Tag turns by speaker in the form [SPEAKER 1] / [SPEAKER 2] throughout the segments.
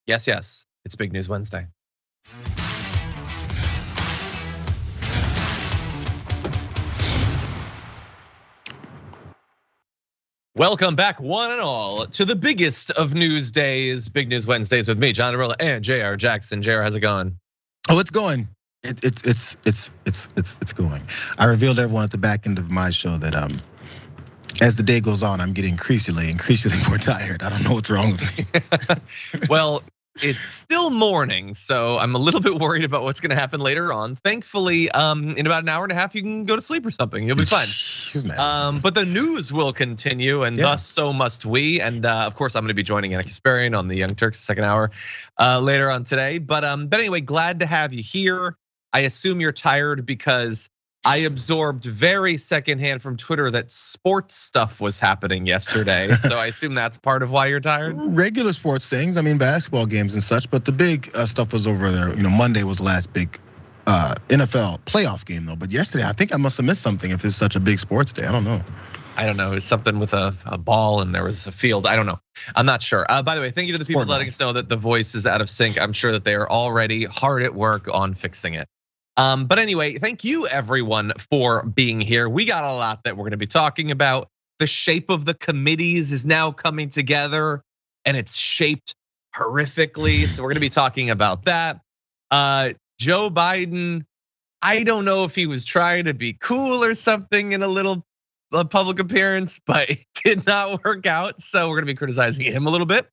[SPEAKER 1] Yes, yes, it's Big News Wednesday. Welcome back, one and all, to the biggest of news days, Big News Wednesdays with me, John Arilla, and Jayar Jackson. Jayar, how's it going?
[SPEAKER 2] Oh, it's going. It's going. I revealed everyone at the back end of my show that as the day goes on, I'm getting increasingly more tired. I don't know what's wrong with me.
[SPEAKER 1] Well, it's still morning, so I'm a little bit worried about what's gonna happen later on. Thankfully, in about an hour and a half, you can go to sleep or something. You'll be fine. But the news will continue, and thus so must we. And of course, I'm gonna be joining Anna Kasparian on the Young Turks second hour later on today. But anyway, glad to have you here. I assume you're tired because I absorbed very secondhand from Twitter that sports stuff was happening yesterday. So I assume that's part of why you're tired.
[SPEAKER 2] Regular sports things, I mean basketball games and such, but the big stuff was over there. Monday was the last big NFL playoff game though. But yesterday, I think I must have missed something if it's such a big sports day. I don't know.
[SPEAKER 1] It was something with a ball and there was a field. I don't know. I'm not sure. By the way, thank you to the people letting us know that the voice is out of sync. I'm sure that they are already hard at work on fixing it. But anyway, thank you everyone for being here. We got a lot that we're gonna be talking about. The shape of the committees is now coming together and it's shaped horrifically. So we're gonna be talking about that. Joe Biden, I don't know if he was trying to be cool or something in a little public appearance, but it did not work out. So we're gonna be criticizing him a little bit.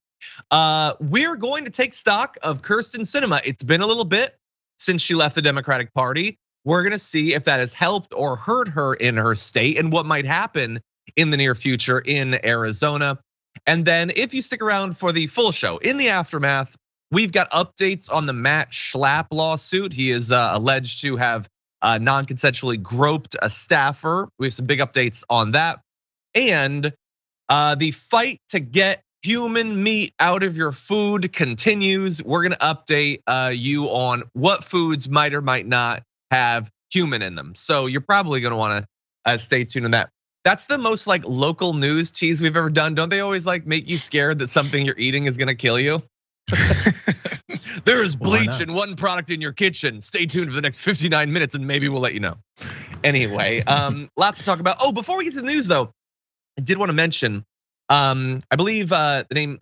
[SPEAKER 1] We're going to take stock of Kyrsten Sinema. It's been a little bit since she left the Democratic Party. We're gonna see if that has helped or hurt her in her state and what might happen in the near future in Arizona. And then if you stick around for the full show, in the aftermath, we've got updates on the Matt Schlapp lawsuit. He is alleged to have non-consensually groped a staffer. We have some big updates on that. And the fight to get human meat out of your food continues. We're gonna update you on what foods might or might not have human in them. So you're probably gonna wanna stay tuned on that. That's the most like local news tease we've ever done. Don't they always like make you scared that something you're eating is gonna kill you? There is bleach in one product in your kitchen. Stay tuned for the next 59 minutes and maybe we'll let you know. Anyway, lots to talk about. Oh, before we get to the news though, I did wanna mention, I believe the name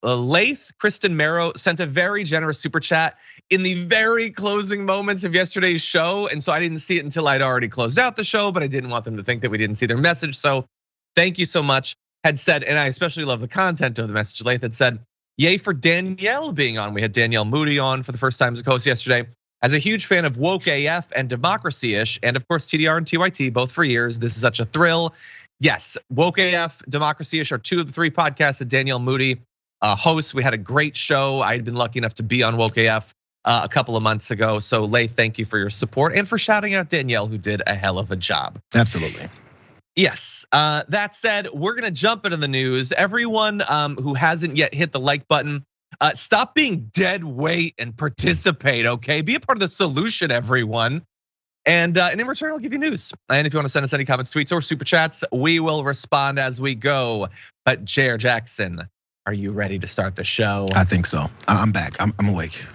[SPEAKER 1] Laith Kristen Marrow sent a very generous super chat in the very closing moments of yesterday's show. And so I didn't see it until I'd already closed out the show, but I didn't want them to think that we didn't see their message. So thank you so much. Had said, and I especially love the content of the message. Laith had said, yay for Danielle being on. We had Danielle Moody on for the first time as a host yesterday. As a huge fan of Woke AF and Democracy-ish, and of course TDR and TYT, both for years. This is such a thrill. Yes, Woke AF, Democracy-ish are two of the three podcasts that Danielle Moody hosts. We had a great show. I had been lucky enough to be on Woke AF a couple of months ago. So Leigh, thank you for your support and for shouting out Danielle, who did a hell of a job.
[SPEAKER 2] Absolutely.
[SPEAKER 1] Yes, that said, we're gonna jump into the news. Everyone who hasn't yet hit the like button, stop being dead weight and participate, okay? Be a part of the solution, everyone. And in return, I'll give you news. And if you want to send us any comments, tweets, or super chats, we will respond as we go. But Jayar Jackson, are you ready to start the show?
[SPEAKER 2] I think so. I'm back. I'm awake.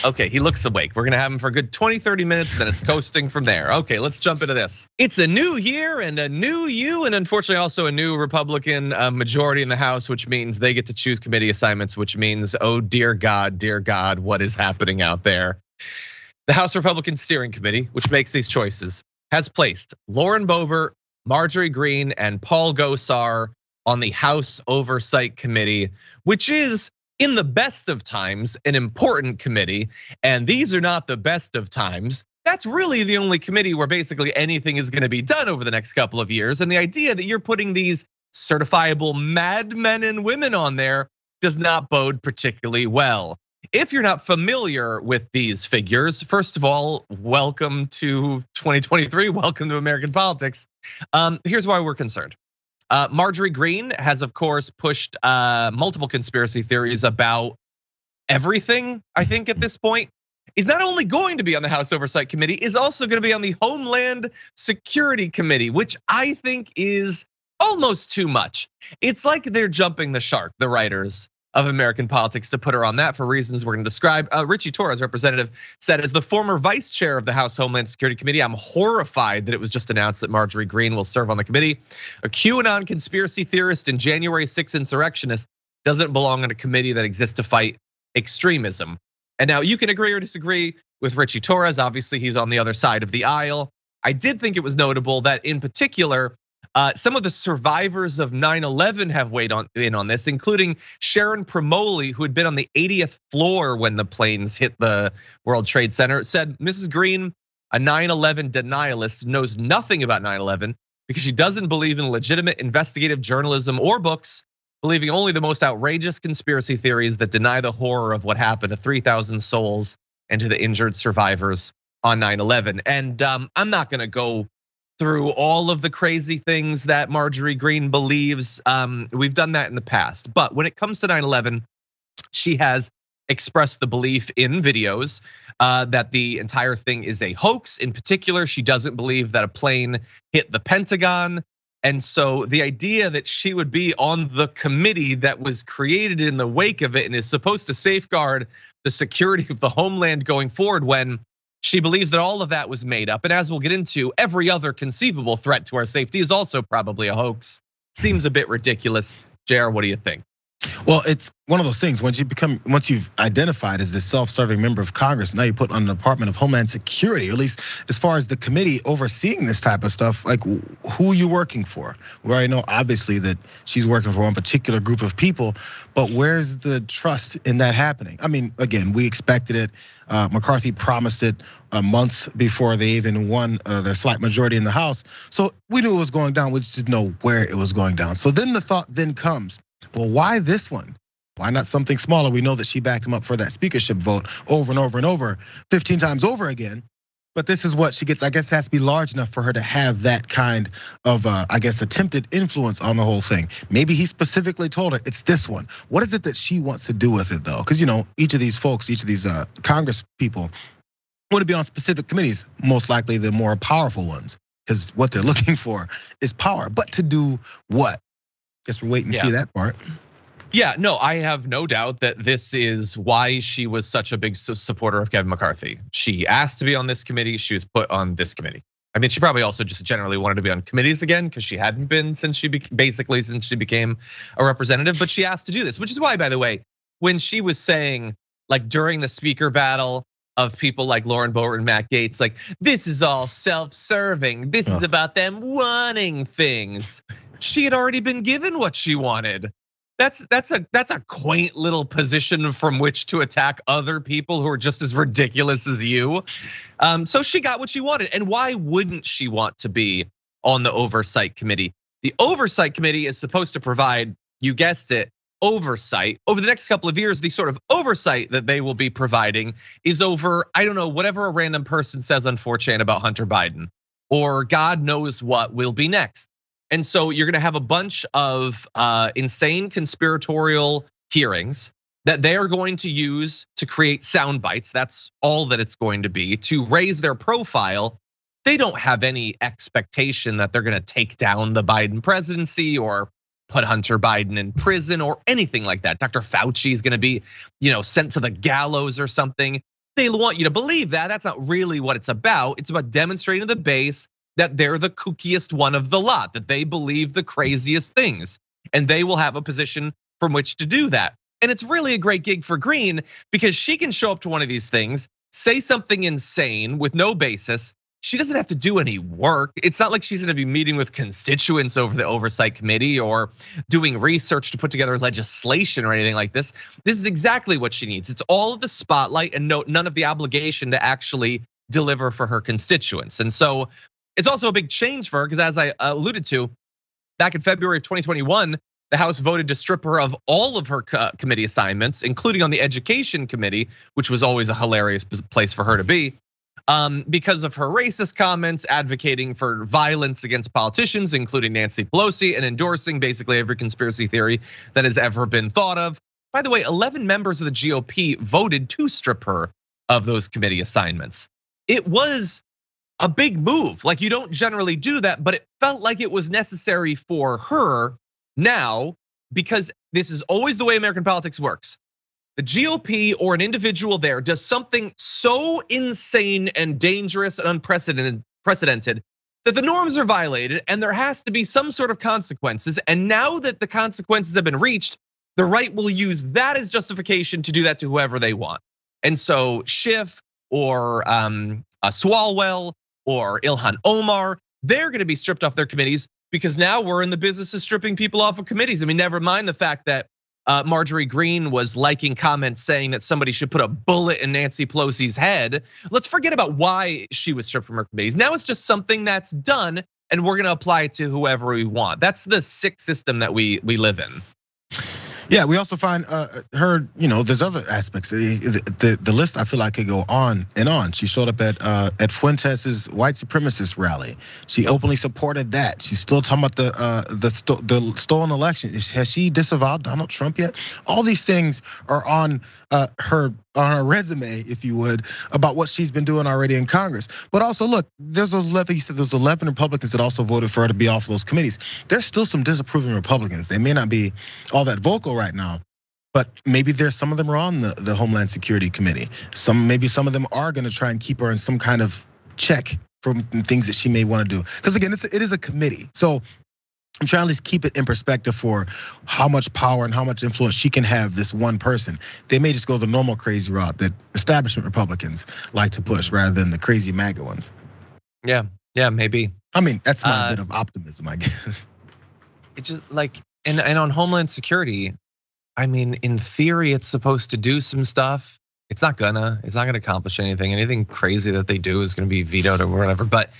[SPEAKER 1] Okay, he looks awake. We're gonna have him for a good 20, 30 minutes, then it's coasting from there. Okay, let's jump into this. It's a new year and a new you, and unfortunately also a new Republican majority in the House, which means they get to choose committee assignments, which means, oh dear God, what is happening out there? The House Republican Steering Committee, which makes these choices, has placed Lauren Boebert, Marjorie Greene, and Paul Gosar on the House Oversight Committee, which is, in the best of times, an important committee. And these are not the best of times. That's really the only committee where basically anything is gonna be done over the next couple of years. And the idea that you're putting these certifiable madmen and women on there does not bode particularly well. If you're not familiar with these figures, first of all, welcome to 2023, welcome to American politics. Here's why we're concerned. Marjorie Greene has, of course, pushed multiple conspiracy theories about everything, I think, at this point. Is not only going to be on the House Oversight Committee, is also gonna be on the Homeland Security Committee, which I think is almost too much. It's like they're jumping the shark, the writers, of American politics to put her on that for reasons we're gonna describe. Richie Torres, representative, said, as the former vice chair of the House Homeland Security Committee, I'm horrified that it was just announced that Marjorie Greene will serve on the committee. A QAnon conspiracy theorist and January 6th insurrectionist doesn't belong on a committee that exists to fight extremism. And now you can agree or disagree with Richie Torres. Obviously, he's on the other side of the aisle. I did think it was notable that in particular, some of the survivors of 9/11 have weighed in on this, including Sharon Promoli, who had been on the 80th floor when the planes hit the World Trade Center, said Mrs. Greene, a 9/11 denialist, knows nothing about 9/11 because she doesn't believe in legitimate investigative journalism or books, believing only the most outrageous conspiracy theories that deny the horror of what happened to 3,000 souls and to the injured survivors on 9/11. And I'm not gonna go through all of the crazy things that Marjorie Greene believes. We've done that in the past. But when it comes to 9/11, she has expressed the belief in videos that the entire thing is a hoax. In particular, she doesn't believe that a plane hit the Pentagon. And so the idea that she would be on the committee that was created in the wake of it and is supposed to safeguard the security of the homeland going forward, when she believes that all of that was made up. And as we'll get into, every other conceivable threat to our safety is also probably a hoax. Seems a bit ridiculous. Jayar, what do you think?
[SPEAKER 2] Well, it's one of those things, once you've identified as a self-serving member of Congress, now you put on the Department of Homeland Security, or at least as far as the committee overseeing this type of stuff, like who are you working for? We already know obviously that she's working for one particular group of people, but where's the trust in that happening? I mean, again, we expected it. McCarthy promised it months before they even won their slight majority in the House. So we knew it was going down, we just didn't know where it was going down. So then the thought then comes, well, why this one? Why not something smaller? We know that she backed him up for that speakership vote over and over and over, 15 times over again. But this is what she gets. I guess it has to be large enough for her to have that kind of, I guess, attempted influence on the whole thing. Maybe he specifically told her it's this one. What is it that she wants to do with it though? Because each of these folks, each of these Congress people want to be on specific committees, most likely the more powerful ones, because what they're looking for is power. But to do what? Guess we're waiting to see that part.
[SPEAKER 1] Yeah, no, I have no doubt that this is why she was such a big supporter of Kevin McCarthy. She asked to be on this committee, she was put on this committee. I mean, she probably also just generally wanted to be on committees again because she hadn't been since she became a representative, but she asked to do this, which is why, by the way, when she was saying, like during the speaker battle of people like Lauren Boebert and Matt Gaetz, like this is all self-serving, this is about them wanting things. She had already been given what she wanted. That's a quaint little position from which to attack other people who are just as ridiculous as you. So she got what she wanted, and why wouldn't she want to be on the oversight committee? The oversight committee is supposed to provide, you guessed it, oversight. Over the next couple of years, the sort of oversight that they will be providing is over, I don't know, whatever a random person says on 4chan about Hunter Biden, or God knows what will be next. And so you're gonna have a bunch of insane conspiratorial hearings that they are going to use to create sound bites. That's all that it's going to be, to raise their profile. They don't have any expectation that they're gonna take down the Biden presidency or put Hunter Biden in prison or anything like that. Dr. Fauci is gonna be, sent to the gallows or something. They want you to believe that. That's not really what it's about. It's about demonstrating to the base that they're the kookiest one of the lot, that they believe the craziest things, and they will have a position from which to do that. And it's really a great gig for Greene because she can show up to one of these things, say something insane with no basis. She doesn't have to do any work. It's not like she's gonna be meeting with constituents over the oversight committee or doing research to put together legislation or anything like this. This is exactly what she needs. It's all of the spotlight and none of the obligation to actually deliver for her constituents. And so it's also a big change for her because, as I alluded to, back in February of 2021, the House voted to strip her of all of her committee assignments, including on the education committee, which was always a hilarious place for her to be, because of her racist comments, advocating for violence against politicians, including Nancy Pelosi, and endorsing basically every conspiracy theory that has ever been thought of. By the way, 11 members of the GOP voted to strip her of those committee assignments. It was a big move. Like, you don't generally do that, but it felt like it was necessary for her now because this is always the way American politics works. The GOP or an individual there does something so insane and dangerous and unprecedented that the norms are violated and there has to be some sort of consequences. And now that the consequences have been reached, the right will use that as justification to do that to whoever they want. And so Schiff or Swalwell or Ilhan Omar, they're gonna be stripped off their committees because now we're in the business of stripping people off of committees. I mean, never mind the fact that Marjorie Greene was liking comments saying that somebody should put a bullet in Nancy Pelosi's head. Let's forget about why she was stripped from her committees. Now it's just something that's done and we're gonna apply it to whoever we want. That's the sick system that we live in.
[SPEAKER 2] Yeah, we also find her, there's other aspects. The list I feel like could go on and on. She showed up at Fuentes' white supremacist rally. She openly supported that. She's still talking about the stolen election. Has she disavowed Donald Trump yet? All these things are on her resume, if you would, about what she's been doing already in Congress. But also, look, there's those 11. You said there's 11 Republicans that also voted for her to be off those committees. There's still some disapproving Republicans. They may not be all that vocal right now, but maybe there's some of them are on the Homeland Security Committee. Maybe some of them are going to try and keep her in some kind of check from things that she may want to do. Because again, it is a committee. So I'm trying to at least keep it in perspective for how much power and how much influence she can have, this one person. They may just go the normal crazy route that establishment Republicans like to push rather than the crazy MAGA ones.
[SPEAKER 1] Yeah, maybe.
[SPEAKER 2] I mean, that's my bit of optimism, I guess.
[SPEAKER 1] It's just like, and on Homeland Security, I mean, in theory, it's supposed to do some stuff. It's not gonna accomplish anything. Anything crazy that they do is gonna be vetoed or whatever, but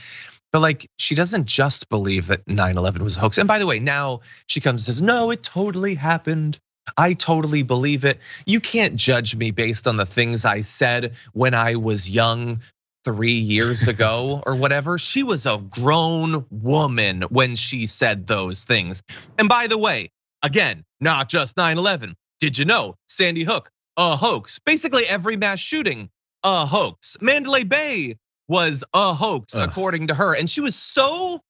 [SPEAKER 1] like, she doesn't just believe that 9/11 was a hoax. And by the way, now she comes and says, no, it totally happened. I totally believe it. You can't judge me based on the things I said when I was young 3 years ago or whatever. She was a grown woman when she said those things. And by the way, again, not just 9/11. Did you know Sandy Hook, a hoax? Basically every mass shooting, a hoax. Mandalay Bay was a hoax, according to her. And she was so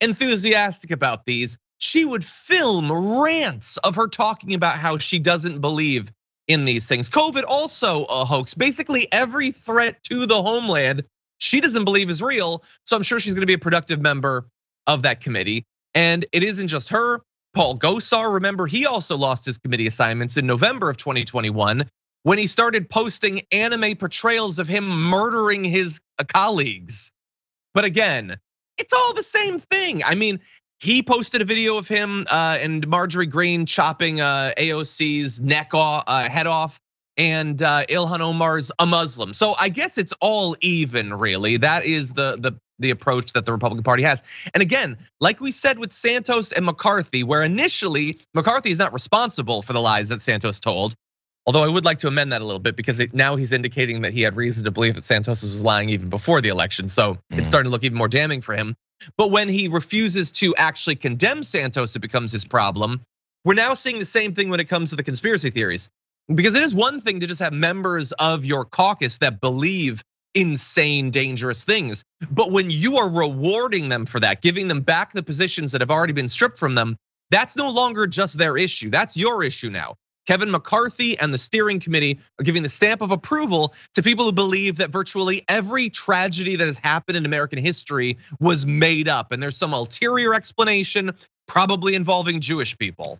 [SPEAKER 1] enthusiastic about these, she would film rants of her talking about how she doesn't believe in these things. COVID also a hoax. Basically every threat to the homeland, she doesn't believe is real. So I'm sure she's gonna be a productive member of that committee. And it isn't just her. Paul Gosar, remember, he also lost his committee assignments in November of 2021. When he started posting anime portrayals of him murdering his colleagues. But again, it's all the same thing. I mean, he posted a video of him and Marjorie Greene chopping AOC's head off, and Ilhan Omar's a Muslim. So I guess it's all even, really. That is the approach that the Republican Party has. And again, like we said with Santos and McCarthy, where initially McCarthy is not responsible for the lies that Santos told. Although I would like to amend that a little bit because now he's indicating that he had reason to believe that Santos was lying even before the election. So it's starting to look even more damning for him. But when he refuses to actually condemn Santos, it becomes his problem. We're now seeing the same thing when it comes to the conspiracy theories. Because it is one thing to just have members of your caucus that believe insane, dangerous things. But when you are rewarding them for that, giving them back the positions that have already been stripped from them, that's no longer just their issue. That's your issue now. Kevin McCarthy and the steering committee are giving the stamp of approval to people who believe that virtually every tragedy that has happened in American history was made up. And there's some ulterior explanation, probably involving Jewish people.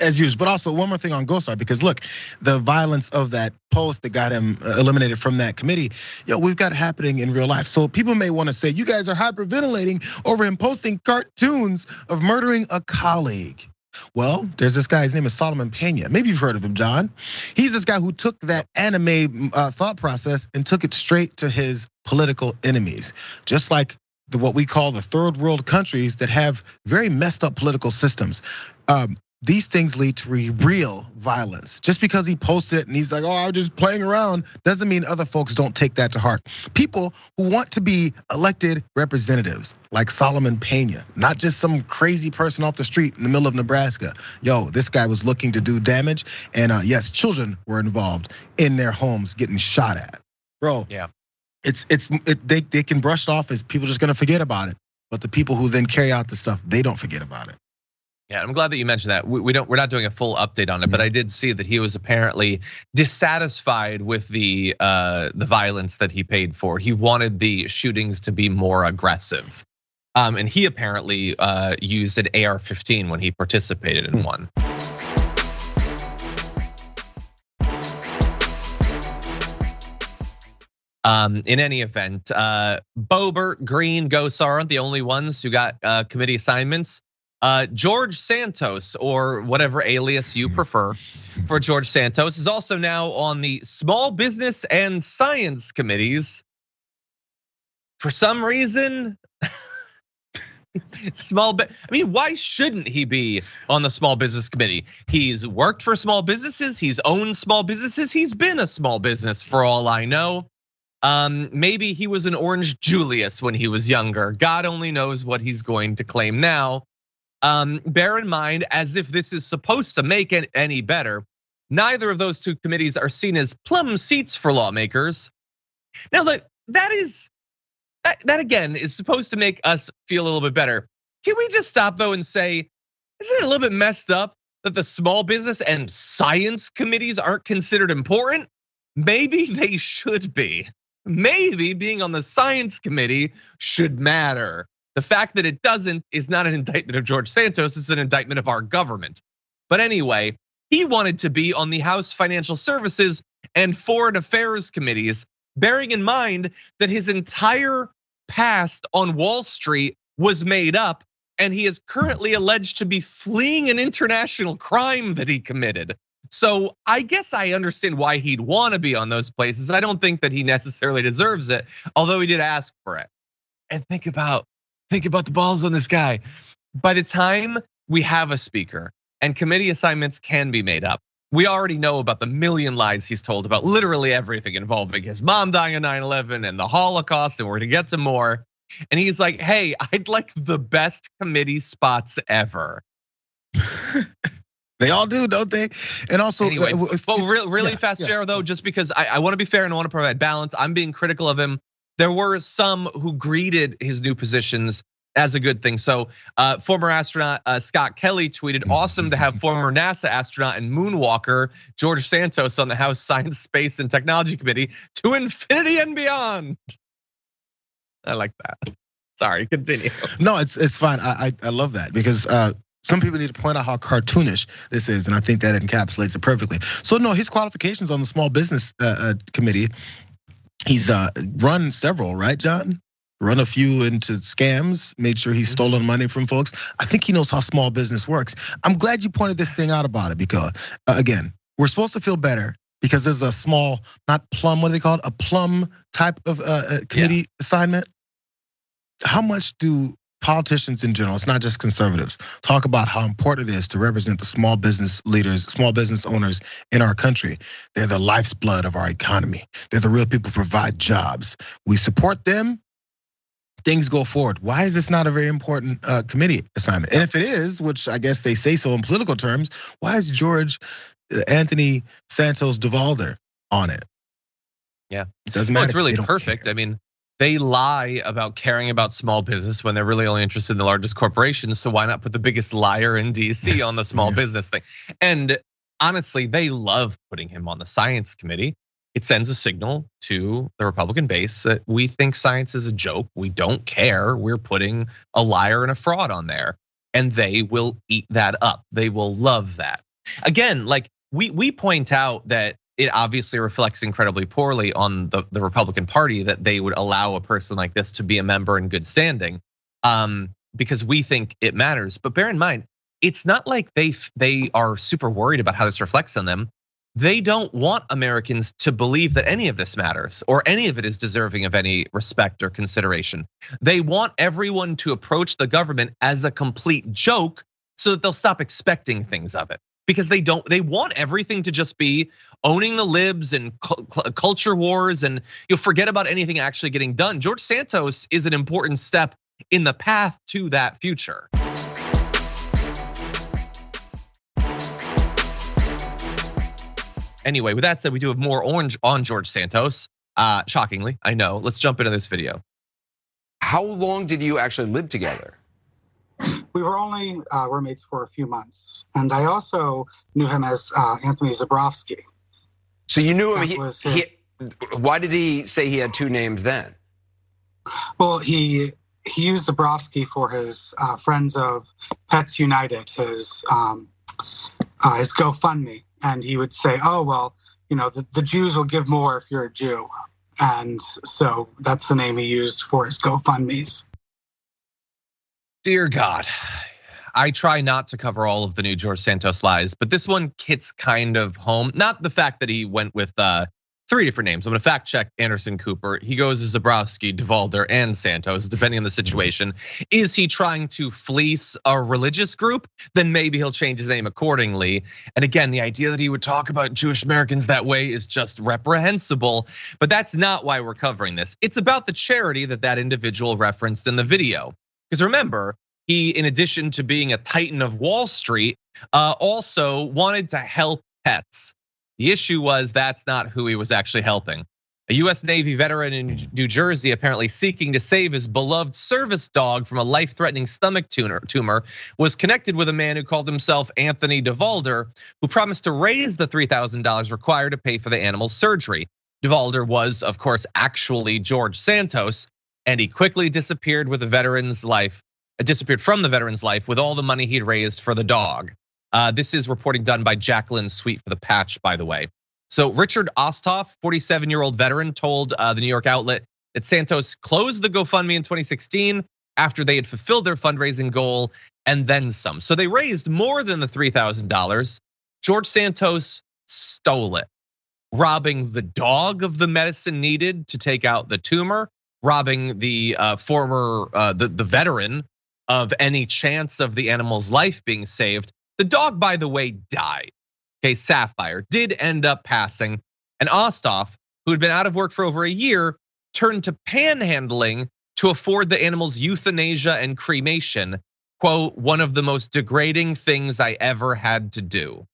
[SPEAKER 2] As usual, but also one more thing on Gosar, because look, the violence of that post that got him eliminated from that committee, we've got happening in real life. So people may want to say, you guys are hyperventilating over him posting cartoons of murdering a colleague. Well, there's this guy, his name is Solomon Pena. Maybe you've heard of him, John. He's this guy who took that anime thought process and took it straight to his political enemies. Just like what we call the third world countries that have very messed up political systems. These things lead to real violence. Just because he posted it and he's like, oh, I'm just playing around, doesn't mean other folks don't take that to heart. People who want to be elected representatives, like Solomon Pena, not just some crazy person off the street in the middle of Nebraska. This guy was looking to do damage, and yes, children were involved in their homes getting shot at. Bro, yeah, they can brush it off as people just gonna forget about it. But the people who then carry out the stuff, they don't forget about it.
[SPEAKER 1] Yeah, I'm glad that you mentioned that. We're not doing a full update on it, but I did see that he was apparently dissatisfied with the violence that he paid for. He wanted the shootings to be more aggressive, and he apparently used an AR-15 when he participated in one. In any event, Boebert, Greene, Gosar aren't the only ones who got committee assignments. George Santos, or whatever alias you prefer for George Santos, is also now on the Small Business and Science Committees. For some reason, I mean, why shouldn't he be on the Small Business Committee? He's worked for small businesses, he's owned small businesses, he's been a small business for all I know. Maybe he was an Orange Julius when he was younger. God only knows what he's going to claim now. Bear in mind, as if this is supposed to make it any better, neither of those two committees are seen as plum seats for lawmakers. Now, that again is supposed to make us feel a little bit better. Can we just stop though and say, isn't it a little bit messed up that the small business and science committees aren't considered important? Maybe they should be. Maybe being on the science committee should matter. The fact that it doesn't is not an indictment of George Santos, it's an indictment of our government. But anyway, he wanted to be on the House Financial Services and Foreign Affairs committees, bearing in mind that his entire past on Wall Street was made up, and he is currently alleged to be fleeing an international crime that he committed. So I guess I understand why he'd want to be on those places. I don't think that he necessarily deserves it, although he did ask for it. And think about the balls on this guy. By the time we have a speaker and committee assignments can be made up, we already know about the million lies he's told about literally everything involving his mom dying on 9/11 and the Holocaust, and we're gonna get to more. And he's like, hey, I'd like the best committee spots ever.
[SPEAKER 2] They all do, don't they? And also,
[SPEAKER 1] anyway, really fast, Jayar, though, just because I want to be fair and I want to provide balance. I'm being critical of him. There were some who greeted his new positions as a good thing. So former astronaut Scott Kelly tweeted, awesome to have former NASA astronaut and moonwalker George Santos on the House Science, Space, and Technology Committee to infinity and beyond. I like that. Sorry, continue.
[SPEAKER 2] No, it's fine. I love that because some people need to point out how cartoonish this is, and I think that encapsulates it perfectly. So no, his qualifications on the Small Business Committee, he's run several, right, John? Run a few into scams, made sure he's stolen money from folks. I think he knows how small business works. I'm glad you pointed this thing out about it because, again, we're supposed to feel better because there's a small, not plum, what do they call it? A plum type of committee assignment. How much do politicians in general, it's not just conservatives, talk about how important it is to represent the small business leaders, small business owners in our country? They're the lifeblood of our economy. They're the real people who provide jobs. We support them, things go forward. Why is this not a very important committee assignment? And if it is, which I guess they say so in political terms, why is George Anthony Santos Duvalder on it?
[SPEAKER 1] Yeah,
[SPEAKER 2] it doesn't matter.
[SPEAKER 1] It's really perfect. I mean, they lie about caring about small business when they're really only interested in the largest corporations. So why not put the biggest liar in DC on the small business thing? And honestly, they love putting him on the science committee. It sends a signal to the Republican base that we think science is a joke. We don't care. We're putting a liar and a fraud on there, and they will eat that up. They will love that. Again, like we point out that it obviously reflects incredibly poorly on the Republican Party that they would allow a person like this to be a member in good standing, because we think it matters. But bear in mind, it's not like they are super worried about how this reflects on them. They don't want Americans to believe that any of this matters or any of it is deserving of any respect or consideration. They want everyone to approach the government as a complete joke so that they'll stop expecting things of it. Because they want everything to just be owning the libs and culture wars, and you'll forget about anything actually getting done. George Santos is an important step in the path to that future. Anyway, with that said, we do have more orange on George Santos. Shockingly, I know. Let's jump into this video.
[SPEAKER 3] How long did you actually live together? we were only roommates for a few months. And I also knew him as Anthony Zabrowski.
[SPEAKER 4] So you knew him. Why did he say he had two names then?
[SPEAKER 3] Well, he used Zabrowski for his Friends of Pets United, his GoFundMe. And he would say, oh, well, you know, the Jews will give more if you're a Jew. And so that's the name he used for his GoFundMes.
[SPEAKER 1] Dear God, I try not to cover all of the new George Santos lies, but this one hits kind of home. Not the fact that he went with 3 different names. I'm gonna fact check Anderson Cooper. He goes as Zabrowski, DeValder, and Santos, depending on the situation. Is he trying to fleece a religious group? Then maybe he'll change his name accordingly. And again, the idea that he would talk about Jewish Americans that way is just reprehensible, but that's not why we're covering this. It's about the charity that individual referenced in the video. Because remember, he, in addition to being a titan of Wall Street, also wanted to help pets. The issue was that's not who he was actually helping. A US Navy veteran in New Jersey apparently seeking to save his beloved service dog from a life-threatening stomach tumor was connected with a man who called himself Anthony DeValder, who promised to raise the $3,000 required to pay for the animal's surgery. DeValder was, of course, actually George Santos, and he quickly disappeared from the veteran's life with all the money he'd raised for the dog. This is reporting done by Jacqueline Sweet for The Patch, by the way. So Richard Osthoff, 47-year-old veteran, told the New York outlet that Santos closed the GoFundMe in 2016 after they had fulfilled their fundraising goal and then some. So they raised more than the $3,000. George Santos stole it, robbing the dog of the medicine needed to take out the tumor, robbing the the veteran of any chance of the animal's life being saved. The dog, by the way, died. Okay, Sapphire did end up passing, and Osthoff, who had been out of work for over a year, turned to panhandling to afford the animal's euthanasia and cremation. Quote, one of the most degrading things I ever had to do.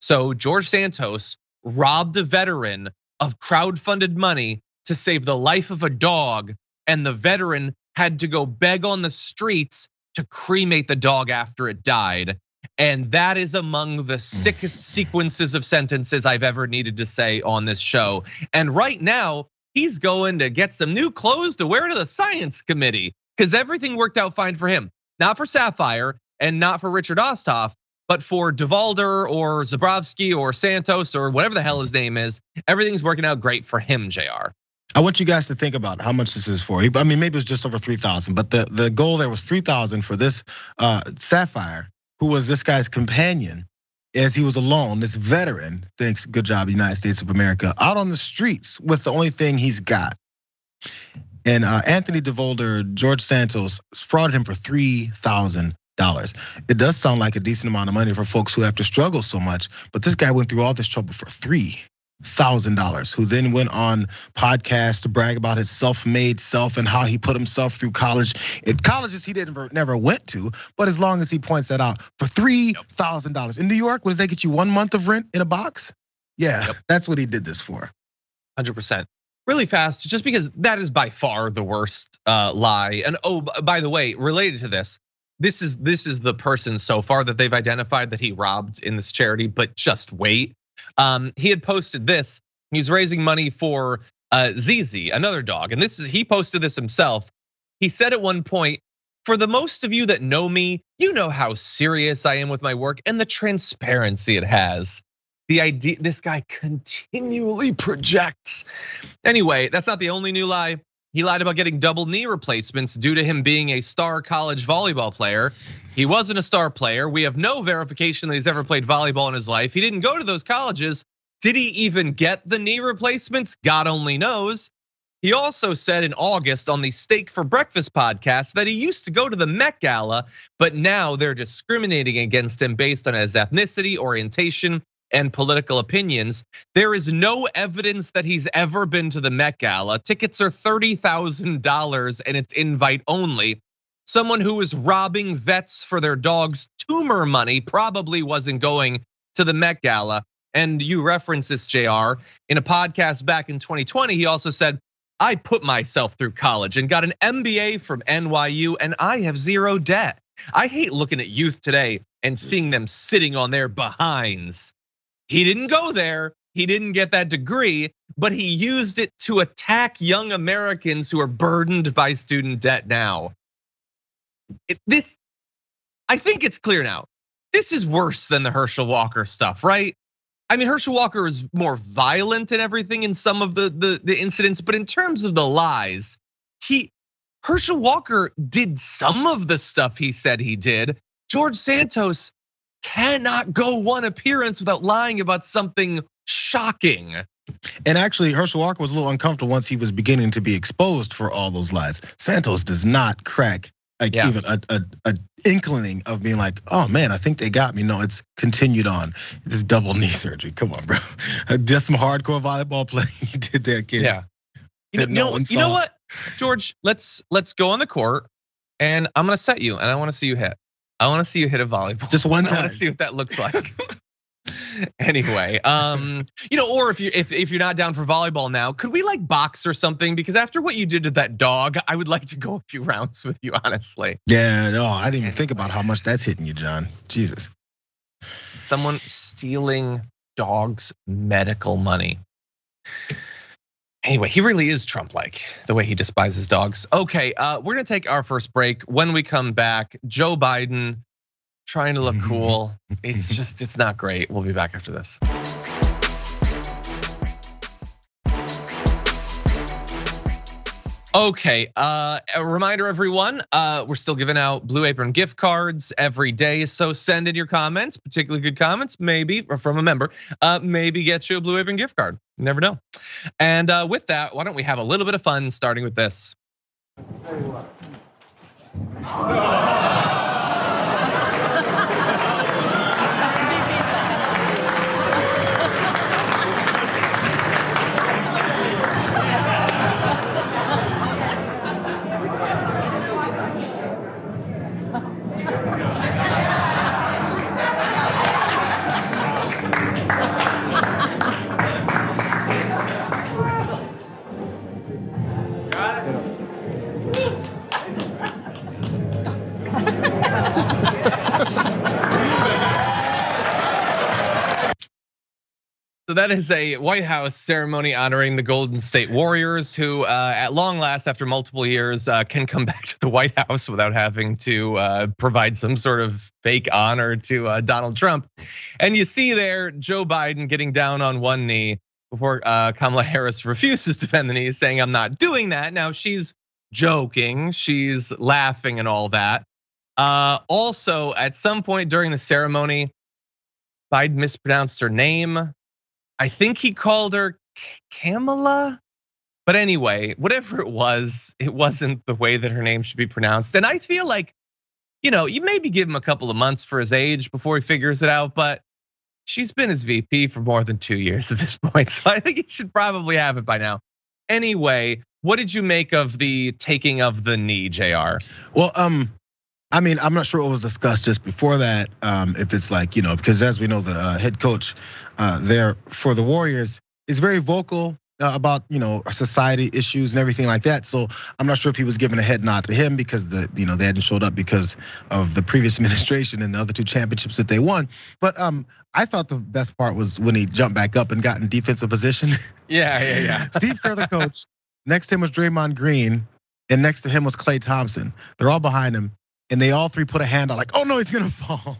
[SPEAKER 1] So George Santos robbed a veteran of crowdfunded money to save the life of a dog, and the veteran had to go beg on the streets to cremate the dog after it died. And that is among the sickest sequences of sentences I've ever needed to say on this show. And right now, he's going to get some new clothes to wear to the science committee because everything worked out fine for him. Not for Sapphire and not for Richard Osthoff, but for DeValder or Zabrowski or Santos or whatever the hell his name is. Everything's working out great for him, Jayar.
[SPEAKER 2] I want you guys to think about how much this is for. I mean, maybe it's just over 3,000, but the goal there was 3,000 for this Sapphire, who was this guy's companion as he was alone, this veteran, thanks, good job, United States of America, out on the streets with the only thing he's got. And Anthony DeValder, George Santos frauded him for $3,000. It does sound like a decent amount of money for folks who have to struggle so much, but this guy went through all this trouble for $3,000, who then went on podcasts to brag about his self-made self and how he put himself through college. Colleges he never went to, but as long as he points that out, for $3,000. In New York, what does that get you, 1 month of rent in a box? Yeah, That's what he did this for.
[SPEAKER 1] 100%. Really fast, just because that is by far the worst lie. And oh, by the way, related to this is the person so far that they've identified that he robbed in this charity, but just wait. He had posted this. He's raising money for Zizi, another dog, and he posted this himself. He said at one point, "For the most of you that know me, you know how serious I am with my work and the transparency it has." The idea, this guy continually projects. Anyway, that's not the only new lie. He lied about getting double knee replacements due to him being a star college volleyball player. He wasn't a star player. We have no verification that he's ever played volleyball in his life. He didn't go to those colleges. Did he even get the knee replacements? God only knows. He also said in August on the Steak for Breakfast podcast that he used to go to the Met Gala, but now they're discriminating against him based on his ethnicity, orientation, and political opinions. There is no evidence that he's ever been to the Met Gala. Tickets are $30,000 and it's invite only. Someone who is robbing vets for their dog's tumor money probably wasn't going to the Met Gala. And you reference this, Jayar, in a podcast back in 2020, he also said, "I put myself through college and got an MBA from NYU and I have zero debt." I hate looking at youth today and seeing them sitting on their behinds. He didn't go there. He didn't get that degree, but he used it to attack young Americans who are burdened by student debt now. I think it's clear now. This is worse than the Herschel Walker stuff, right? I mean, Herschel Walker is more violent and everything in some of the incidents, but in terms of the lies, Herschel Walker did some of the stuff he said he did. George Santos cannot go one appearance without lying about something shocking.
[SPEAKER 2] And actually, Herschel Walker was a little uncomfortable once he was beginning to be exposed for all those lies. Santos does not crack even a inkling of being like, oh man, I think they got me. No, it's continued on. This double knee surgery. Come on, bro. Just some hardcore volleyball playing you did there, kid.
[SPEAKER 1] Yeah. You know what, George? Let's go on the court, and I'm gonna set you, and I want to see you hit. I want to see you hit a volleyball.
[SPEAKER 2] Just one time.
[SPEAKER 1] I want to see what that looks like. Anyway, or if you're not down for volleyball now, could we like box or something? Because after what you did to that dog, I would like to go a few rounds with you, honestly.
[SPEAKER 2] Yeah, no, I didn't even think about how much that's hitting you, John. Jesus.
[SPEAKER 1] Someone stealing dogs' medical money. Anyway, he really is Trump-like, the way he despises dogs. Okay, we're gonna take our first break. When we come back, Joe Biden trying to look cool. It's not great. We'll be back after this. Okay, a reminder everyone, we're still giving out Blue Apron gift cards every day. So send in your comments, particularly good comments, maybe, or from a member, maybe get you a Blue Apron gift card. You never know. And with that, why don't we have a little bit of fun starting with this. So that is a White House ceremony honoring the Golden State Warriors, who at long last, after multiple years, can come back to the White House without having to provide some sort of fake honor to Donald Trump. And you see there Joe Biden getting down on one knee before Kamala Harris refuses to bend the knee, saying, I'm not doing that. Now she's joking, she's laughing and all that. Also, at some point during the ceremony, Biden mispronounced her name. I think he called her Kamala, but anyway, whatever it wasn't the way that her name should be pronounced. And I feel like, you maybe give him a couple of months for his age before he figures it out, but she's been his VP for more than 2 years at this point. So I think he should probably have it by now. Anyway, what did you make of the taking of the knee, Jayar?
[SPEAKER 2] Well, I mean, I'm not sure what was discussed just before that. If it's like, because as we know, the head coach there for the Warriors is very vocal about, society issues and everything like that. So I'm not sure if he was giving a head nod to him because they hadn't showed up because of the previous administration and the other 2 championships that they won. But I thought the best part was when he jumped back up and got in defensive position.
[SPEAKER 1] Yeah.
[SPEAKER 2] Steve Kerr, the coach. Next to him was Draymond Green, and next to him was Klay Thompson. They're all behind him. And they all 3 put a hand out like, oh no, he's gonna fall.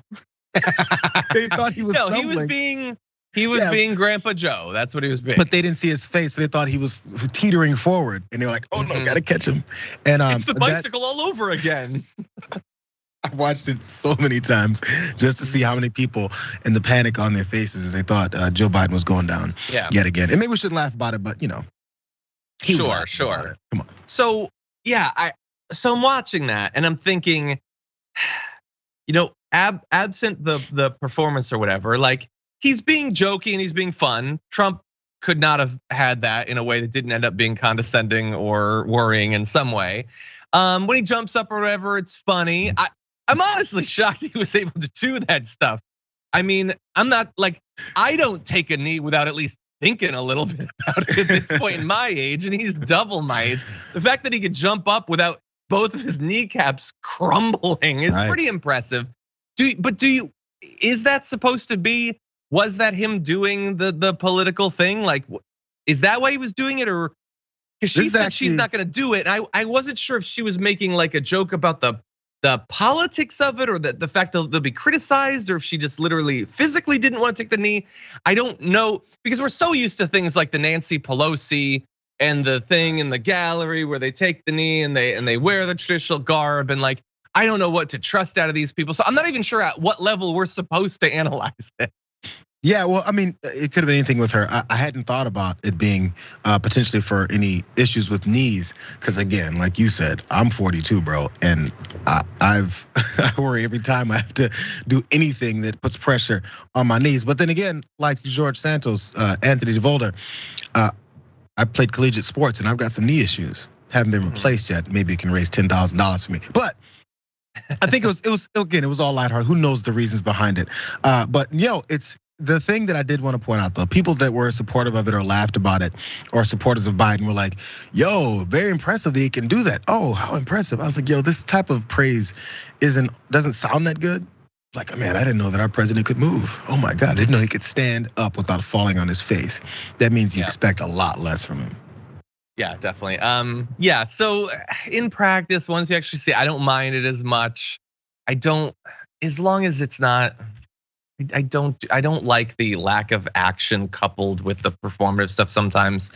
[SPEAKER 2] They thought he was stumbling.
[SPEAKER 1] He was being Grandpa Joe. That's what he was being.
[SPEAKER 2] But they didn't see his face, so they thought he was teetering forward. And they were like, oh no, gotta catch him. And
[SPEAKER 1] it's the bicycle all over again.
[SPEAKER 2] I watched it so many times just to see how many people and the panic on their faces as they thought Joe Biden was going down yet again. And maybe we shouldn't laugh about it, but
[SPEAKER 1] Sure. Come on. So yeah, So I'm watching that and I'm thinking, absent the performance or whatever, like he's being jokey and he's being fun. Trump could not have had that in a way that didn't end up being condescending or worrying in some way. When he jumps up or whatever, it's funny. I'm honestly shocked he was able to do that stuff. I mean, I don't take a knee without at least thinking a little bit about it at this point in my age, and he's double my age. The fact that he could jump up without both of his kneecaps crumbling. It's pretty impressive. Is that supposed to be, was that him doing the political thing? Like, is that why he was doing it? Or, because she said she's not gonna do it. And I wasn't sure if she was making like a joke about the politics of it, or the fact that they'll be criticized, or if she just literally physically didn't want to take the knee. I don't know, because we're so used to things like the Nancy Pelosi and the thing in the gallery where they take the knee and they wear the traditional garb, and like, I don't know what to trust out of these people. So I'm not even sure at what level we're supposed to analyze it.
[SPEAKER 2] Yeah, well, I mean, it could have been anything with her. I hadn't thought about it being potentially for any issues with knees, because again, like you said, I'm 42, bro, and I worry every time I have to do anything that puts pressure on my knees. But then again, like George Santos, Anthony DeVolder, I played collegiate sports and I've got some knee issues. Haven't been replaced yet. Maybe it can raise $10,000 for me, but I think it was all lighthearted. Who knows the reasons behind it? But it's the thing that I did want to point out, though. People that were supportive of it or laughed about it, or supporters of Biden, were like, "Yo, very impressive that he can do that." Oh, how impressive! I was like, "Yo, this type of praise doesn't sound that good." Like, man, I didn't know that our president could move. Oh my God, I didn't know he could stand up without falling on his face. That means you expect a lot less from him.
[SPEAKER 1] Yeah, definitely. Yeah, so in practice, once you actually see, I don't mind it as much. As long as it's not, I don't like the lack of action coupled with the performative stuff sometimes.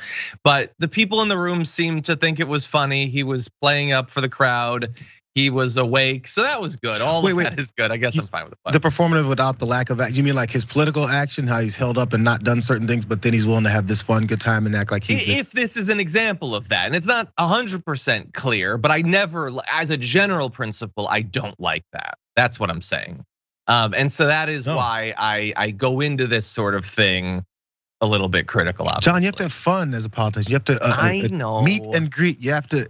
[SPEAKER 1] But the people in the room seemed to think it was funny. He was playing up for the crowd. He was awake, so that was good. All of that is good. I guess I'm fine with it.
[SPEAKER 2] The performative without the lack of action. You mean like his political action, how he's held up and not done certain things, but then he's willing to have this fun, good time and act like he's
[SPEAKER 1] If this is an example of that, and it's not 100% clear, but I never, as a general principle, I don't like that. That's what I'm saying. And so that is why I go into this sort of thing a little bit critical. Obviously.
[SPEAKER 2] John, you have to have fun as a politician. You have to meet and greet. You have to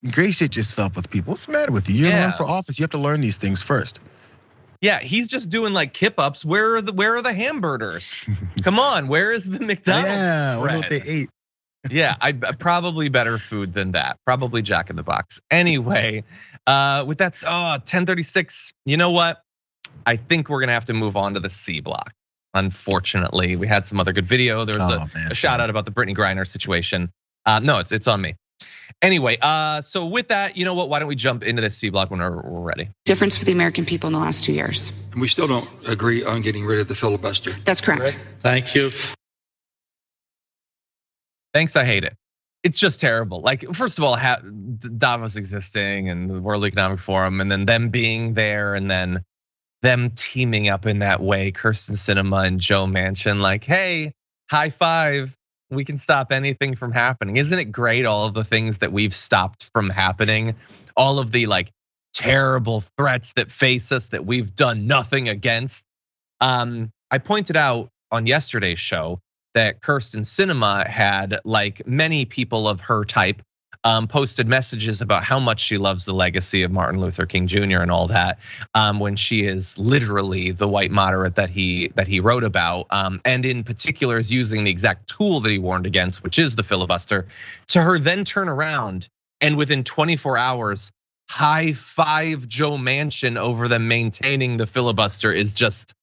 [SPEAKER 2] ingratiate yourself with people. What's the matter with you? You're running for office. You have to learn these things first.
[SPEAKER 1] Yeah, he's just doing like kip-ups. Where are the hamburgers? Come on, where is the McDonald's?
[SPEAKER 2] Yeah, I wonder
[SPEAKER 1] what
[SPEAKER 2] they ate.
[SPEAKER 1] Yeah, I probably better food than that. Probably Jack in the Box. Anyway, with that, 10:36. You know what? I think we're gonna have to move on to the C block. Unfortunately, we had some other good video. There was a shout out about the Brittney Griner situation. No, it's on me. Anyway, so with that, you know what? Why don't we jump into this C block when we're ready?
[SPEAKER 5] Difference for the American people in the last 2 years.
[SPEAKER 6] And we still don't agree on getting rid of the filibuster.
[SPEAKER 5] That's correct.
[SPEAKER 6] Thank you.
[SPEAKER 1] Thanks, I hate it. It's just terrible. Like, first of all, Davos existing and the World Economic Forum, and then them being there, and then them teaming up in that way, Kyrsten Sinema and Joe Manchin, like, hey, high five, we can stop anything from happening. Isn't it great, all of the things that we've stopped from happening? All of the like terrible threats that face us that we've done nothing against. I pointed out on yesterday's show that Kyrsten Sinema had, like many people of her type, posted messages about how much she loves the legacy of Martin Luther King Jr. and all that, when she is literally the white moderate that he wrote about, and in particular is using the exact tool that he warned against, which is the filibuster, to her then turn around and within 24 hours high five Joe Manchin over them maintaining the filibuster is just,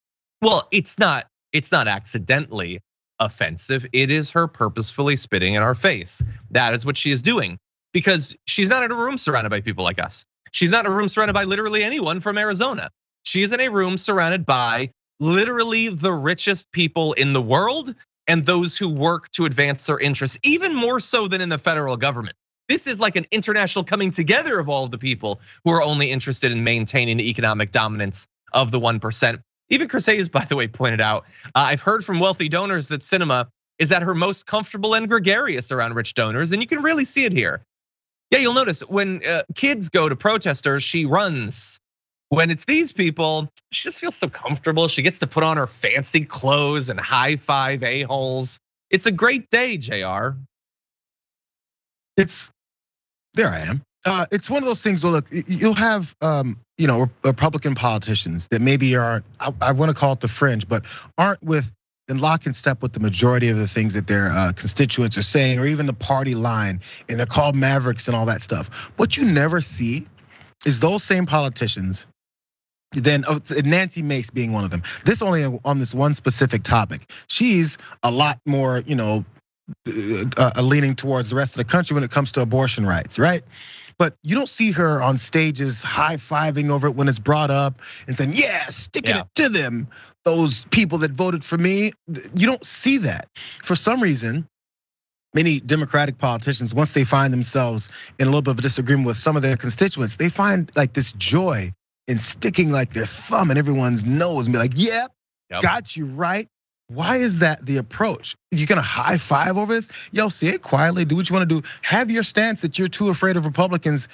[SPEAKER 1] well, it's not accidentally offensive. It is her purposefully spitting in our face. That is what she is doing. Because she's not in a room surrounded by people like us. She's not in a room surrounded by literally anyone from Arizona. She is in a room surrounded by literally the richest people in the world and those who work to advance their interests, even more so than in the federal government. This is like an international coming together of all of the people who are only interested in maintaining the economic dominance of the 1%. Even Chris Hayes, by the way, pointed out, I've heard from wealthy donors that Sinema is at her most comfortable and gregarious around rich donors, and you can really see it here. Yeah, you'll notice when kids go to protesters, she runs. When it's these people, she just feels so comfortable. She gets to put on her fancy clothes and high five a-holes. It's a great day, Jayar.
[SPEAKER 2] There I am. It's one of those things where, look, you'll have Republican politicians that maybe are, I want to call it the fringe, but aren't with in lock and step with the majority of the things that their constituents are saying, or even the party line, and they're called mavericks and all that stuff. What you never see is those same politicians, then Nancy Mace being one of them. This only on this one specific topic. She's a lot more, leaning towards the rest of the country when it comes to abortion rights, right? But you don't see her on stages high-fiving over it when it's brought up and saying, yeah, sticking it to them, those people that voted for me. You don't see that. For some reason, many Democratic politicians, once they find themselves in a little bit of a disagreement with some of their constituents, they find like this joy in sticking like their thumb in everyone's nose and be like, yep. Got you right. Why is that the approach? You're gonna high five over this? Yo, say it quietly, do what you wanna do. Have your stance that you're too afraid of Republicans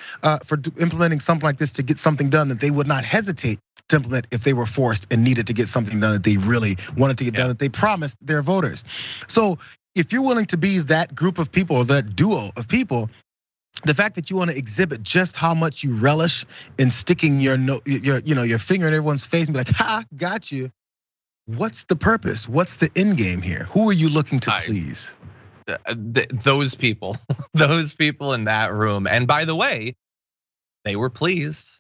[SPEAKER 2] for implementing something like this to get something done that they would not hesitate to implement if they were forced and needed to get something done that they really wanted to get done, that they promised their voters. So if you're willing to be that group of people, or that duo of people, the fact that you want to exhibit just how much you relish in sticking your finger in everyone's face and be like, ha, got you. What's the purpose? What's the end game here? Who are you looking to please?
[SPEAKER 1] Those people in that room. And by the way, they were pleased.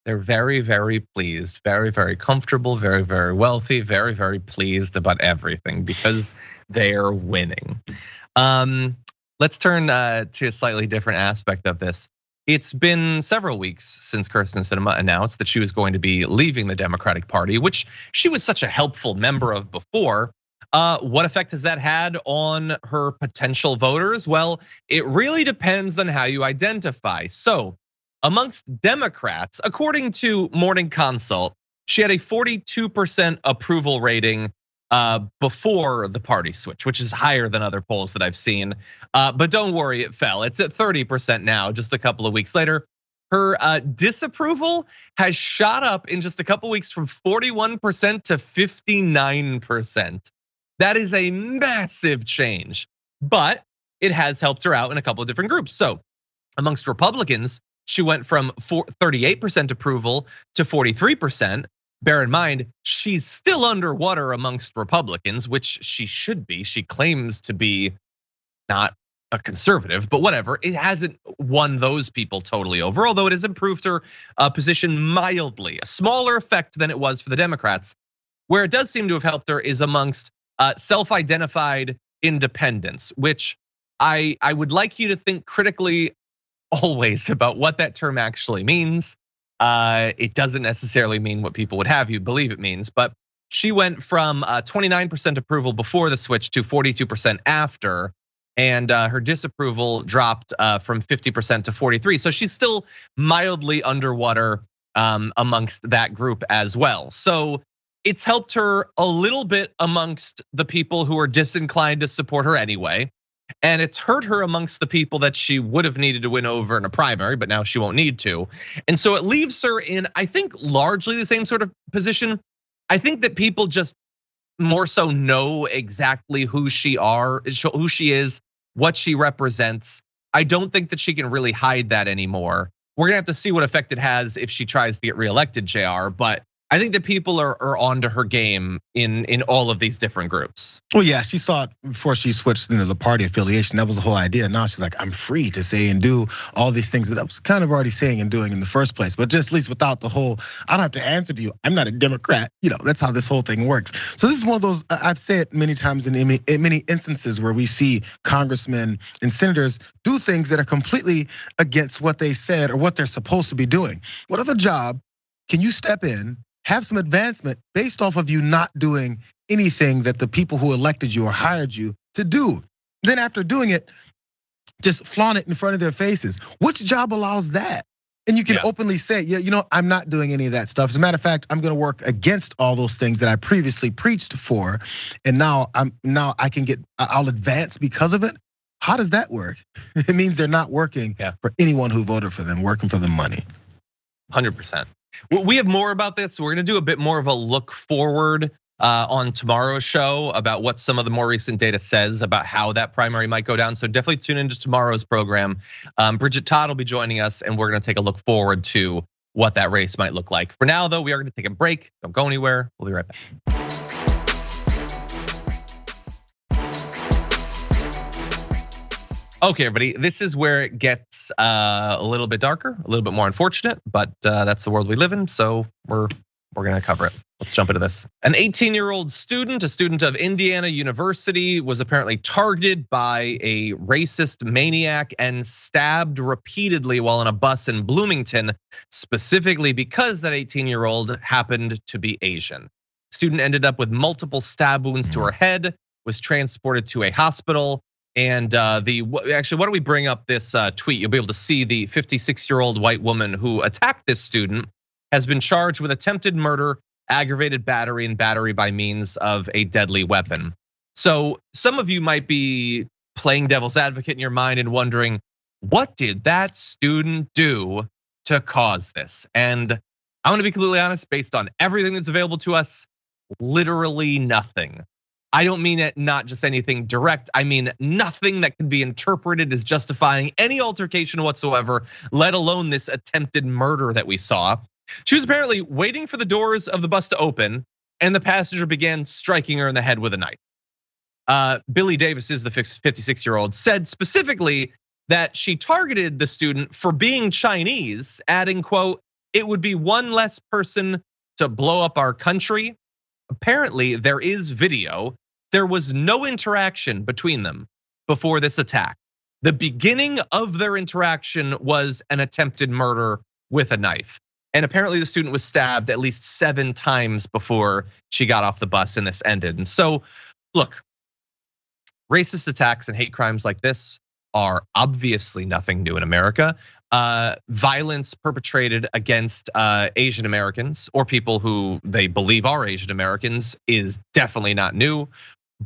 [SPEAKER 1] They're very, very pleased, very, very comfortable, very, very wealthy, very, very pleased about everything because they're winning. Let's turn to a slightly different aspect of this. It's been several weeks since Kyrsten Sinema announced that she was going to be leaving the Democratic Party, which she was such a helpful member of before. What effect has that had on her potential voters? Well, it really depends on how you identify. So amongst Democrats, according to Morning Consult, she had a 42% approval rating before the party switch, which is higher than other polls that I've seen. But don't worry, it fell. It's at 30% now, just a couple of weeks later. Her disapproval has shot up in just a couple weeks from 41% to 59%. That is a massive change, but it has helped her out in a couple of different groups. So amongst Republicans, she went from 38% approval to 43%. Bear in mind, she's still underwater amongst Republicans, which she should be. She claims to be not a conservative, but whatever. It hasn't won those people totally over, although it has improved her position mildly, a smaller effect than it was for the Democrats. Where it does seem to have helped her is amongst self-identified independents, which I would like you to think critically always about what that term actually means. It doesn't necessarily mean what people would have you believe it means, but she went from 29% approval before the switch to 42% after, and her disapproval dropped from 50% to 43%. So she's still mildly underwater amongst that group as well. So it's helped her a little bit amongst the people who are disinclined to support her anyway. And it's hurt her amongst the people that she would have needed to win over in a primary, but now she won't need to. And so it leaves her in, I think, largely the same sort of position. I think that people just more so know exactly who she is, what she represents. I don't think that she can really hide that anymore. We're gonna have to see what effect it has if she tries to get reelected, Jayar, but I think that people are onto her game in all of these different groups.
[SPEAKER 2] Well, yeah, she saw it before she switched into the party affiliation. That was the whole idea. Now she's like, I'm free to say and do all these things that I was kind of already saying and doing in the first place. But just at least without the whole, I don't have to answer to you. I'm not a Democrat. That's how this whole thing works. So this is one of those, I've said many times in many instances where we see congressmen and senators do things that are completely against what they said or what they're supposed to be doing. What other job can you step in, have some advancement based off of you not doing anything that the people who elected you or hired you to do? Then after doing it, just flaunt it in front of their faces. Which job allows that? And you can openly say, I'm not doing any of that stuff. As a matter of fact, I'm gonna work against all those things that I previously preached for. And now I'll advance because of it. How does that work? It means they're not working for anyone who voted for them, working for the money.
[SPEAKER 1] 100%. We have more about this. We're gonna do a bit more of a look forward on tomorrow's show about what some of the more recent data says about how that primary might go down. So definitely tune into tomorrow's program. Bridget Todd will be joining us, and we're gonna take a look forward to what that race might look like. For now, though, we are gonna take a break. Don't go anywhere. We'll be right back. Okay, everybody, this is where it gets a little bit darker, a little bit more unfortunate, but that's the world we live in, so we're gonna cover it. Let's jump into this. An 18-year-old student, a student of Indiana University, was apparently targeted by a racist maniac and stabbed repeatedly while on a bus in Bloomington, specifically because that 18-year-old happened to be Asian. Student ended up with multiple stab wounds to her head, was transported to a hospital. And actually, why don't we bring up this tweet? You'll be able to see the 56-year-old white woman who attacked this student has been charged with attempted murder, aggravated battery, and battery by means of a deadly weapon. So some of you might be playing devil's advocate in your mind and wondering, what did that student do to cause this? And I'm gonna be completely honest, based on everything that's available to us, literally nothing. I don't mean it not just anything direct, I mean nothing that can be interpreted as justifying any altercation whatsoever, let alone this attempted murder that we saw. She was apparently waiting for the doors of the bus to open, and the passenger began striking her in the head with a knife. Billy Davis is the 56-year-old, said specifically that she targeted the student for being Chinese, adding, quote, "It would be one less person to blow up our country." Apparently, there is video. There was no interaction between them before this attack. The beginning of their interaction was an attempted murder with a knife. And apparently the student was stabbed at least 7 times before she got off the bus and this ended. And so, look, racist attacks and hate crimes like this are obviously nothing new in America. Violence perpetrated against Asian Americans or people who they believe are Asian Americans is definitely not new,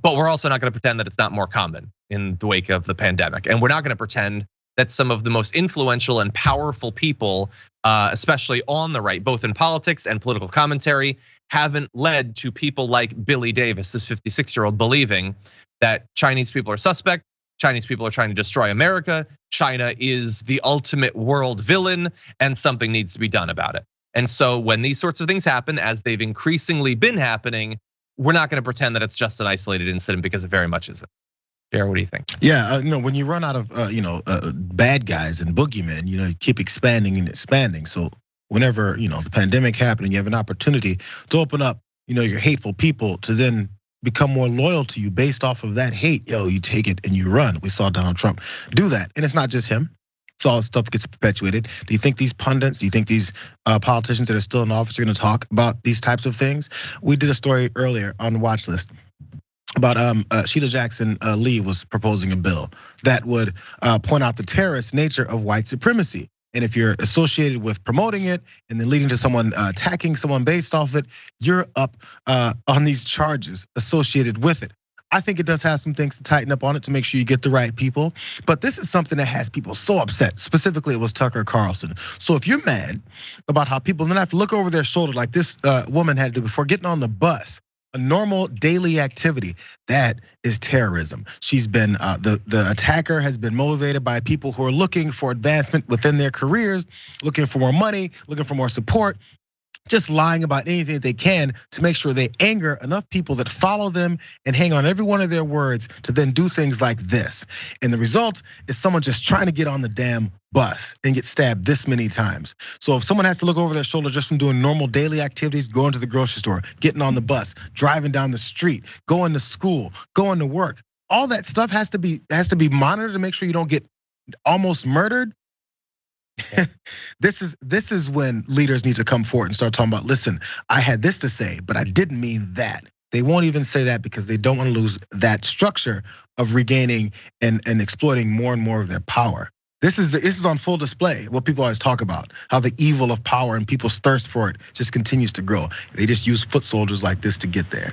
[SPEAKER 1] but we're also not gonna pretend that it's not more common in the wake of the pandemic. And we're not gonna pretend that some of the most influential and powerful people, especially on the right, both in politics and political commentary, haven't led to people like Billy Davis, this 56-year-old, believing that Chinese people are suspect, Chinese people are trying to destroy America, China is the ultimate world villain, and something needs to be done about it. And so when these sorts of things happen, as they've increasingly been happening, we're not gonna pretend that it's just an isolated incident, because it very much isn't. Jayar, what do you think?
[SPEAKER 2] Yeah, when you run out of bad guys and boogeymen, you keep expanding and expanding. So whenever the pandemic happened, and you have an opportunity to open up your hateful people to then become more loyal to you based off of that hate, you take it and you run. We saw Donald Trump do that, and it's not just him. It's all stuff that gets perpetuated. Do you think these pundits, do you think these politicians that are still in office are gonna talk about these types of things? We did a story earlier on the watch list about Sheila Jackson Lee was proposing a bill that would point out the terrorist nature of white supremacy. And if you're associated with promoting it and then leading to someone attacking someone based off it, you're up on these charges associated with it. I think it does have some things to tighten up on it to make sure you get the right people. But this is something that has people so upset. Specifically, it was Tucker Carlson. So if you're mad about how people then have to look over their shoulder like this woman had to do before getting on the bus, a normal daily activity, that is terrorism. She's been, the attacker has been motivated by people who are looking for advancement within their careers, looking for more money, looking for more support, just lying about anything that they can to make sure they anger enough people that follow them and hang on every one of their words to then do things like this. And the result is someone just trying to get on the damn bus and get stabbed this many times. So if someone has to look over their shoulder just from doing normal daily activities, going to the grocery store, getting on the bus, driving down the street, going to school, going to work, all that stuff has to be monitored to make sure you don't get almost murdered. This is when leaders need to come forward and start talking about, listen, I had this to say, but I didn't mean that. They won't even say that because they don't want to lose that structure of regaining and exploiting more and more of their power. This is on full display, what people always talk about, how the evil of power and people's thirst for it just continues to grow. They just use foot soldiers like this to get there.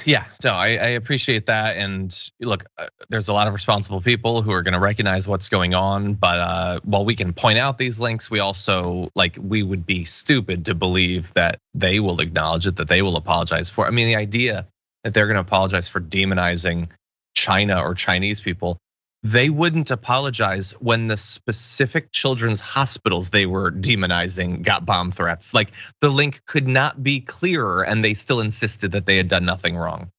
[SPEAKER 1] Yeah, no, I appreciate that. And look, there's a lot of responsible people who are gonna recognize what's going on. But while we can point out these links, we also, we would be stupid to believe that they will acknowledge it, that they will apologize for it. I mean, the idea that they're gonna apologize for demonizing China or Chinese people, they wouldn't apologize when the specific children's hospitals they were demonizing got bomb threats. Like, the link could not be clearer, and they still insisted that they had done nothing wrong.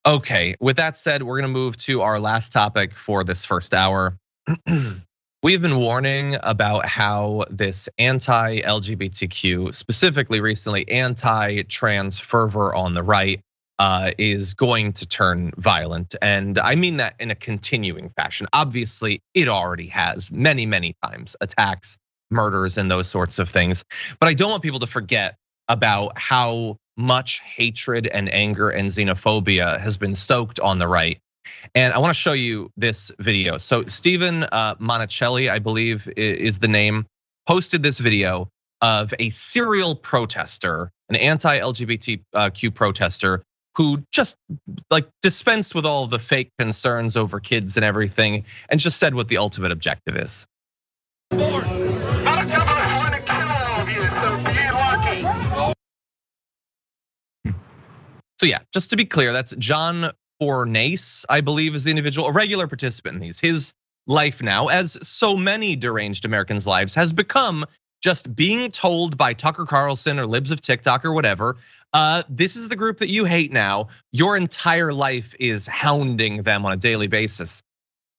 [SPEAKER 1] Okay, with that said, we're gonna move to our last topic for this first hour. We've been warning about how this anti-LGBTQ, specifically recently anti-trans fervor on the right, is going to turn violent. And I mean that in a continuing fashion. Obviously, it already has many, many times, attacks, murders, and those sorts of things. But I don't want people to forget about how much hatred and anger and xenophobia has been stoked on the right. And I want to show you this video. So Stephen Monticelli, I believe is the name, posted this video of a serial protester, an anti-LGBTQ protester who just like dispensed with all the fake concerns over kids and everything and just said what the ultimate objective is. So yeah, just to be clear, that's John Fornace, I believe is the individual, a regular participant in these. His life now, as so many deranged Americans' lives, has become just being told by Tucker Carlson or libs of TikTok or whatever, this is the group that you hate now. Your entire life is hounding them on a daily basis.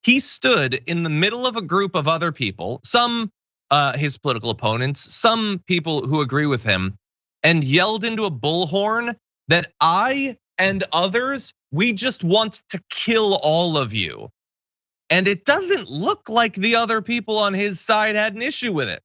[SPEAKER 1] He stood in the middle of a group of other people, some his political opponents, some people who agree with him, and yelled into a bullhorn that I and others, we just want to kill all of you. And it doesn't look like the other people on his side had an issue with it.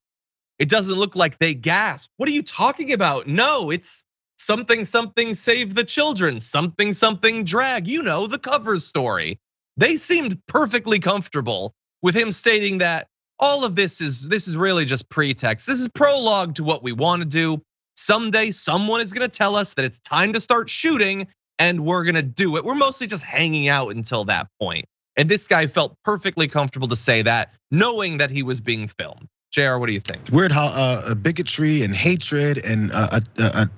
[SPEAKER 1] It doesn't look like they gasped. What are you talking about? No, it's something, something save the children, something, something drag, you know, the cover story. They seemed perfectly comfortable with him stating that all of this is really just pretext. This is prologue to what we want to do. Someday someone is gonna tell us that it's time to start shooting and we're gonna do it. We're mostly just hanging out until that point. And this guy felt perfectly comfortable to say that, knowing that he was being filmed. Jayar, what do you think?
[SPEAKER 2] Weird how bigotry and hatred and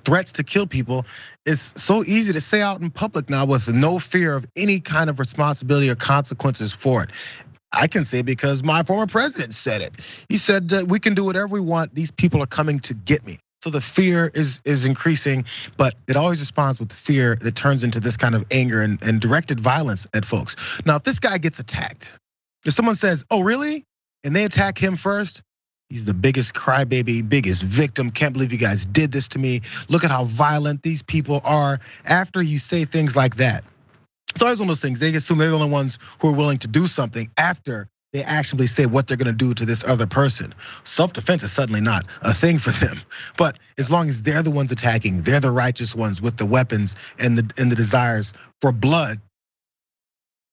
[SPEAKER 2] threats to kill people is so easy to say out in public now with no fear of any kind of responsibility or consequences for it. I can say because my former president said it. He said that we can do whatever we want. These people are coming to get me. So the fear is increasing, but it always responds with fear that turns into this kind of anger and directed violence at folks. Now, if this guy gets attacked, if someone says, "Oh, really?" and they attack him first, he's the biggest crybaby, biggest victim. Can't believe you guys did this to me. Look at how violent these people are. After you say things like that, it's always one of those things. They assume they're the only ones who are willing to do something after they actually say what they're gonna do to this other person. Self-defense is suddenly not a thing for them. But as long as they're the ones attacking, they're the righteous ones with the weapons and the desires for blood.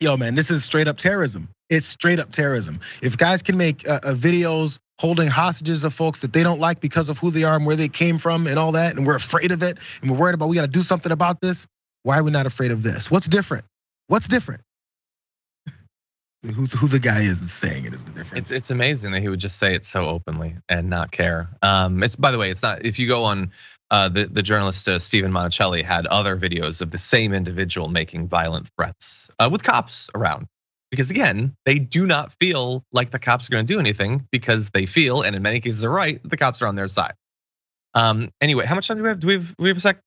[SPEAKER 2] Yo, man, this is straight up terrorism. It's straight up terrorism. If guys can make videos holding hostages of folks that they don't like because of who they are and where they came from and all that, and we're afraid of it, and we're worried about we gotta do something about this, why are we not afraid of this? What's different? What's different? Who the guy is saying it is the difference.
[SPEAKER 1] It's amazing that he would just say it so openly and not care. It's, by the way, it's not, if you go on the journalist Stephen Monticelli had other videos of the same individual making violent threats with cops around. Because again, they do not feel like the cops are gonna do anything because they feel, and in many cases are right, the cops are on their side. Anyway, how much time do we have? Do we have a sec?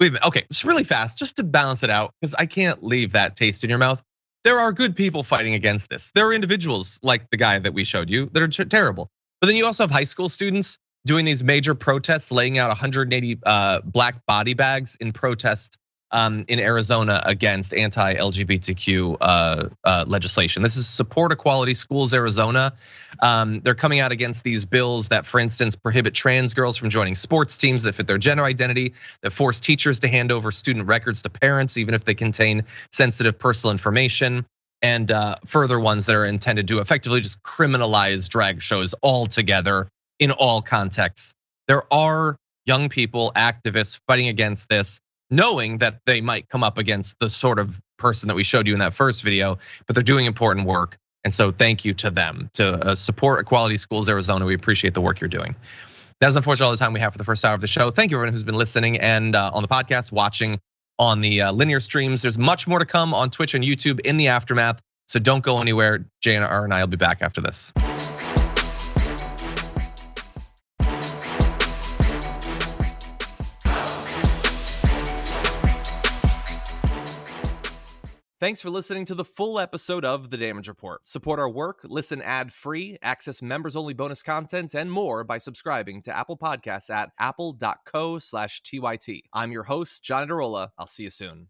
[SPEAKER 1] Okay, just really fast, just to balance it out, because I can't leave that taste in your mouth. There are good people fighting against this. There are individuals like the guy that we showed you that are terrible. But then you also have high school students doing these major protests, laying out 180 black body bags in protest in Arizona against anti-LGBTQ legislation. This is Support Equality Schools Arizona. They're coming out against these bills that, for instance, prohibit trans girls from joining sports teams that fit their gender identity, that force teachers to hand over student records to parents, even if they contain sensitive personal information, and further ones that are intended to effectively just criminalize drag shows altogether in all contexts. There are young people, activists fighting against this, knowing that they might come up against the sort of person that we showed you in that first video, but they're doing important work. And so thank you to them, to Support Equality Schools Arizona. We appreciate the work you're doing. That's unfortunately all the time we have for the first hour of the show. Thank you everyone who's been listening and on the podcast, watching on the linear streams. There's much more to come on Twitch and YouTube in the aftermath. So don't go anywhere. Jayar and I will be back after this.
[SPEAKER 7] Thanks for listening to the full episode of The Damage Report. Support our work, listen ad-free, access members-only bonus content, and more by subscribing to Apple Podcasts at apple.co/TYT. I'm your host, John Adarola. I'll see you soon.